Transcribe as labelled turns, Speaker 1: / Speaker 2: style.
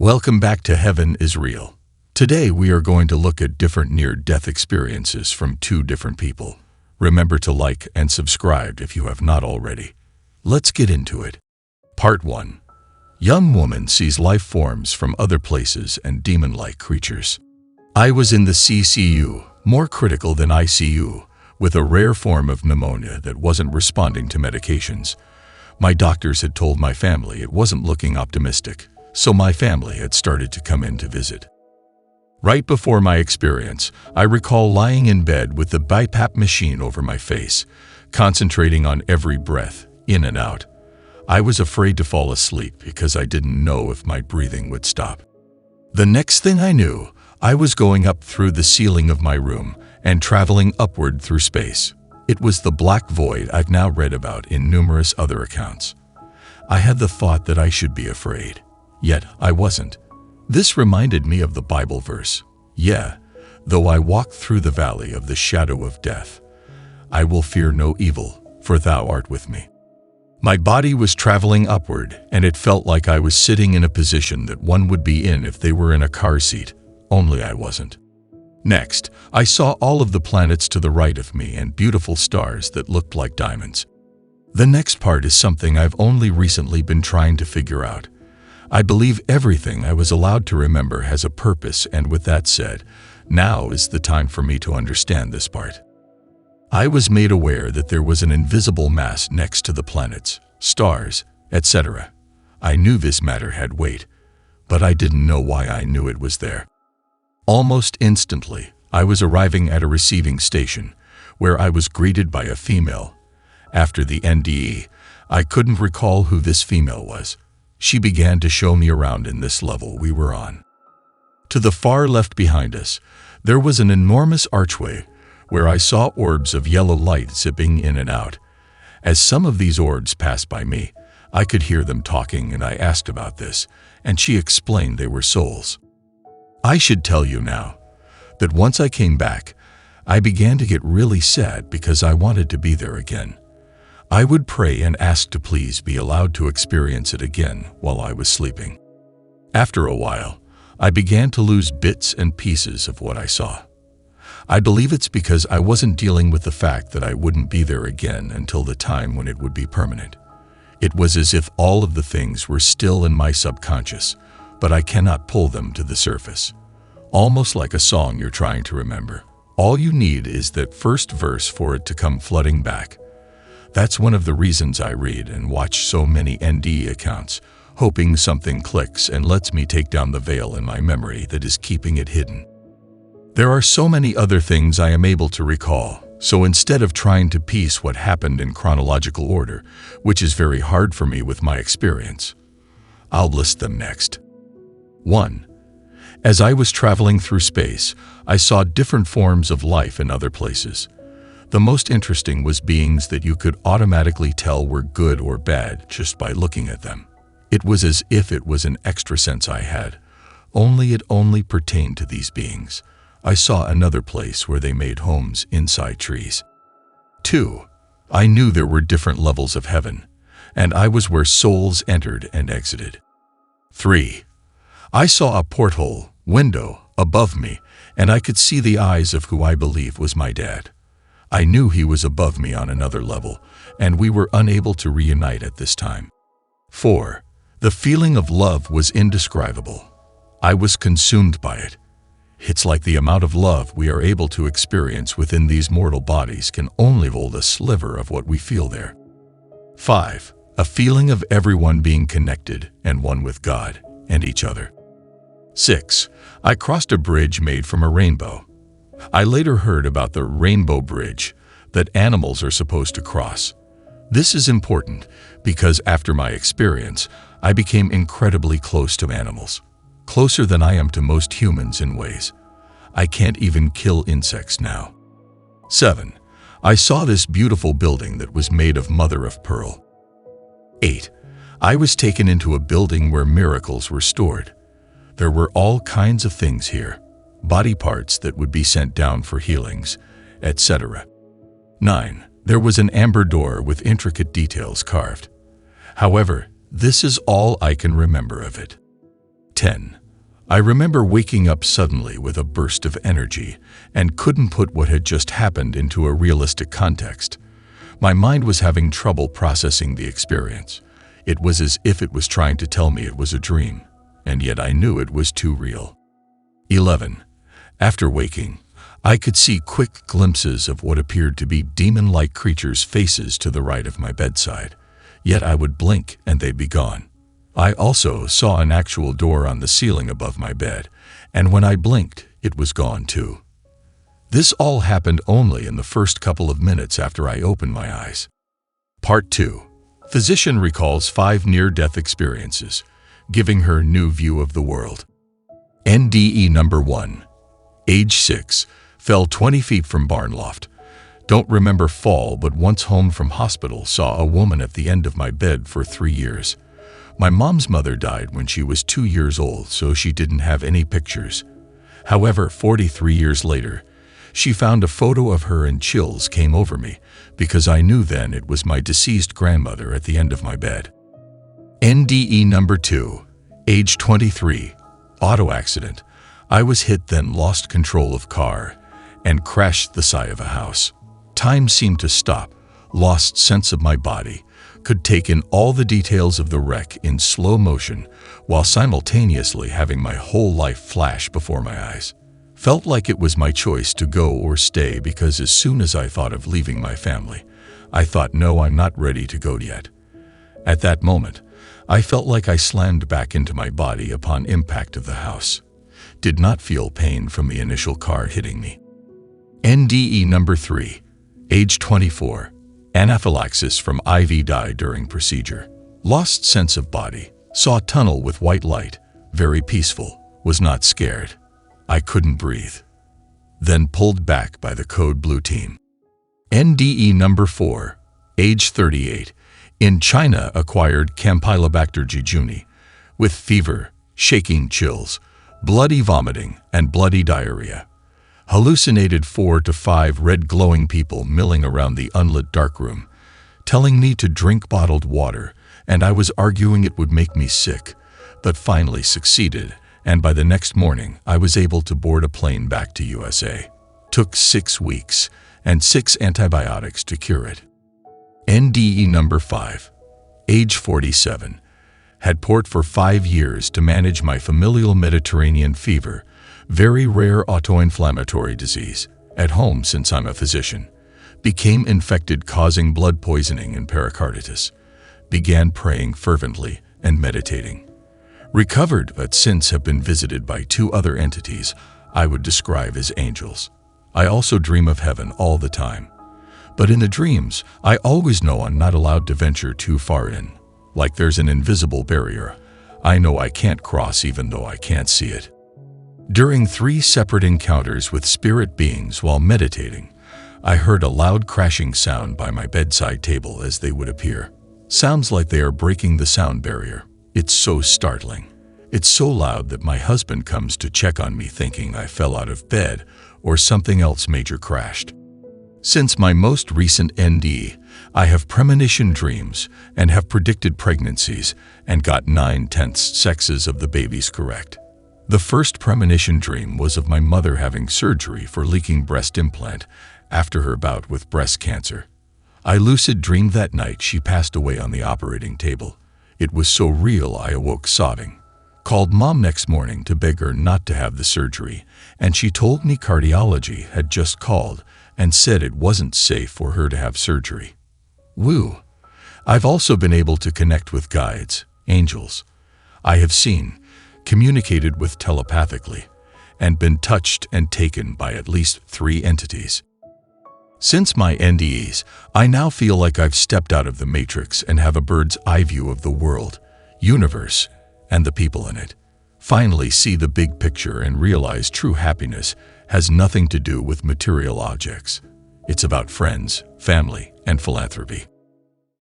Speaker 1: Welcome back to Heaven is Real. Today we are going to look at different near-death experiences from two different people. Remember to like and subscribe if you have not already. Let's get into it. Part 1. Young woman sees life forms from other places and demon-like creatures. I was in the CCU, more critical than ICU, with a rare form of pneumonia that wasn't responding to medications. My doctors had told my family it wasn't looking optimistic, so my family had started to come in to visit. Right before my experience, I recall lying in bed with the BiPAP machine over my face, concentrating on every breath, in and out. I was afraid to fall asleep because I didn't know if my breathing would stop. The next thing I knew, I was going up through the ceiling of my room and traveling upward through space. It was the black void I've now read about in numerous other accounts. I had the thought that I should be afraid, yet I wasn't. This reminded me of the Bible verse, "Yeah, though I walk through the valley of the shadow of death, I will fear no evil, for thou art with me." My body was traveling upward, and it felt like I was sitting in a position that one would be in if they were in a car seat, only I wasn't. Next, I saw all of the planets to the right of me and beautiful stars that looked like diamonds. The next part is something I've only recently been trying to figure out. I believe everything I was allowed to remember has a purpose, and with that said, now is the time for me to understand this part. I was made aware that there was an invisible mass next to the planets, stars, etc. I knew this matter had weight, but I didn't know why I knew it was there. Almost instantly, I was arriving at a receiving station, where I was greeted by a female. After the NDE, I couldn't recall who this female was. She began to show me around in this level we were on. To the far left behind us, there was an enormous archway where I saw orbs of yellow light zipping in and out. As some of these orbs passed by me, I could hear them talking, and I asked about this, and she explained they were souls. I should tell you now that once I came back, I began to get really sad because I wanted to be there again. I would pray and ask to please be allowed to experience it again while I was sleeping. After a while, I began to lose bits and pieces of what I saw. I believe it's because I wasn't dealing with the fact that I wouldn't be there again until the time when it would be permanent. It was as if all of the things were still in my subconscious, but I cannot pull them to the surface. Almost like a song you're trying to remember. All you need is that first verse for it to come flooding back. That's one of the reasons I read and watch so many NDE accounts, hoping something clicks and lets me take down the veil in my memory that is keeping it hidden. There are so many other things I am able to recall, so instead of trying to piece what happened in chronological order, which is very hard for me with my experience, I'll list them next. 1. As I was traveling through space, I saw different forms of life in other places. The most interesting was beings that you could automatically tell were good or bad just by looking at them. It was as if it was an extra sense I had, only it only pertained to these beings. I saw another place where they made homes inside trees. 2. I knew there were different levels of heaven, and I was where souls entered and exited. 3. I saw a porthole, window, above me, and I could see the eyes of who I believe was my dad. I knew he was above me on another level, and we were unable to reunite at this time. 4. The feeling of love was indescribable. I was consumed by it. It's like the amount of love we are able to experience within these mortal bodies can only hold a sliver of what we feel there. 5. A feeling of everyone being connected and one with God and each other. 6. I crossed a bridge made from a rainbow. I later heard about the rainbow bridge that animals are supposed to cross. This is important because after my experience, I became incredibly close to animals, closer than I am to most humans in ways. I can't even kill insects now. 7. I saw this beautiful building that was made of mother of pearl. 8. I was taken into a building where miracles were stored. There were all kinds of things here. Body parts that would be sent down for healings, etc. 9. There was an amber door with intricate details carved. However, this is all I can remember of it. 10. I remember waking up suddenly with a burst of energy and couldn't put what had just happened into a realistic context. My mind was having trouble processing the experience. It was as if it was trying to tell me it was a dream, and yet I knew it was too real. 11. After waking, I could see quick glimpses of what appeared to be demon-like creatures' faces to the right of my bedside, yet I would blink and they'd be gone. I also saw an actual door on the ceiling above my bed, and when I blinked, it was gone too. This all happened only in the first couple of minutes after I opened my eyes. Part 2. Physician recalls 5 near-death experiences, giving her new view of the world. NDE number 1. Age 6. Fell 20 feet from barn loft. Don't remember fall, but once home from hospital saw a woman at the end of my bed for 3 years. My mom's mother died when she was 2 years old, so she didn't have any pictures. However, 43 years later, she found a photo of her and chills came over me because I knew then it was my deceased grandmother at the end of my bed. NDE number 2. Age 23. Auto accident. I was hit, then lost control of car and crashed the side of a house. Time seemed to stop, lost sense of my body, could take in all the details of the wreck in slow motion while simultaneously having my whole life flash before my eyes. Felt like it was my choice to go or stay because as soon as I thought of leaving my family, I thought, no, I'm not ready to go yet. At that moment, I felt like I slammed back into my body upon impact of the house. Did not feel pain from the initial car hitting me. NDE number 3. Age 24. Anaphylaxis from IV dye during procedure. Lost sense of body. Saw tunnel with white light. Very peaceful. Was not scared. I couldn't breathe. Then pulled back by the code blue team. NDE number 4. Age 38. In China acquired Campylobacter jejuni with fever, shaking chills, bloody vomiting, and bloody diarrhea. Hallucinated 4 to 5 red glowing people milling around the unlit darkroom, telling me to drink bottled water, and I was arguing it would make me sick, but finally succeeded, and by the next morning I was able to board a plane back to USA. Took 6 weeks and 6 antibiotics to cure it. NDE number 5. Age 47. Had port for 5 years to manage my familial Mediterranean fever, very rare autoinflammatory disease, at home since I'm a physician. Became infected, causing blood poisoning and pericarditis. Began praying fervently and meditating. Recovered, but since have been visited by 2 other entities I would describe as angels. I also dream of heaven all the time. But in the dreams, I always know I'm not allowed to venture too far in. Like there's an invisible barrier. I know I can't cross even though I can't see it. During 3 separate encounters with spirit beings while meditating, I heard a loud crashing sound by my bedside table as they would appear. Sounds like they are breaking the sound barrier. It's so startling. It's so loud that my husband comes to check on me thinking I fell out of bed or something else major crashed. Since my most recent NDE, I have premonition dreams and have predicted pregnancies and got 9/10 sexes of the babies correct. The first premonition dream was of my mother having surgery for leaking breast implant after her bout with breast cancer. I lucid dreamed that night she passed away on the operating table. It was so real I awoke sobbing. Called mom next morning to beg her not to have the surgery, and she told me cardiology had just called and said it wasn't safe for her to have surgery. Woo! I've also been able to connect with guides, angels. I have seen, communicated with telepathically, and been touched and taken by at least 3 entities. Since my NDEs, I now feel like I've stepped out of the matrix and have a bird's eye view of the world, universe, and the people in it. Finally see the big picture and realize true happiness has nothing to do with material objects. It's about friends, family, and philanthropy.